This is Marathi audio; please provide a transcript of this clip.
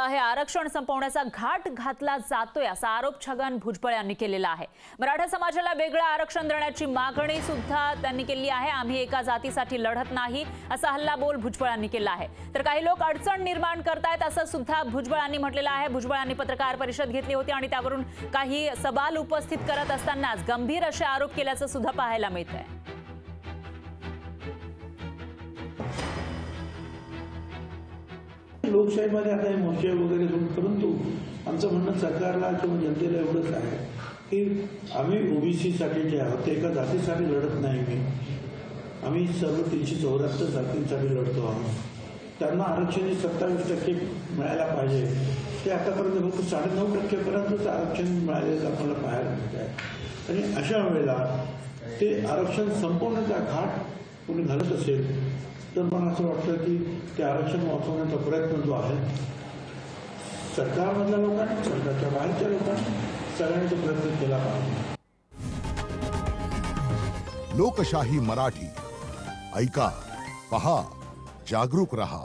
हे आरक्षण संपवण्याचा घाट घातला जातोय असा आरोप छगन भुजबळ यांनी केलेला आहे। मराठा समाजाला वेगळं आरक्षण देण्याची मागणी सुद्धा त्यांनी केली आहे। आम्ही एका जातीसाठी लढत नाही असा हल्लाबोल भुजबळ यांनी केला आहे। तर काही लोक अडचण निर्माण करतायत असं सुद्धा भुजबळ यांनी म्हटलेलं आहे। भुजबळ यांनी पत्रकार परिषद घेतली होती आणि त्यावरून काही सवाल उपस्थित करत असतानाच गंभीर असे आरोप केल्याचं सुद्धा पाहायला मिळतंय। लोकशाहीमध्ये आता हे मोर्चे वगैरे होऊन, परंतु आमचं म्हणणं सरकारला किंवा जनतेला एवढंच आहे की आम्ही ओबीसीसाठी आहोत, एका जातीसाठी लढत नाही। आम्ही सर्व 374 जातींसाठी लढतो आहोत। त्यांना आरक्षण 27% मिळायला पाहिजे। ते आतापर्यंत फक्त 9.5% पर्यंतच आरक्षण मिळालेलं आपल्याला पाहायला मिळत आहे। आणि अशा वेळेला ते आरक्षण संपवण्याचा घाट कोणी घालत असेल तर मला असं वाटतं की ते आरक्षण वाचवण्याचा प्रयत्न जो आहे सरकारमधल्या लोकांनी, सरकारच्या बाहेरच्या लोकांनी सगळ्यांनी तो प्रयत्न केला पाहिजे। लोकशाही मराठी ऐका, पहा, जागरूक रहा।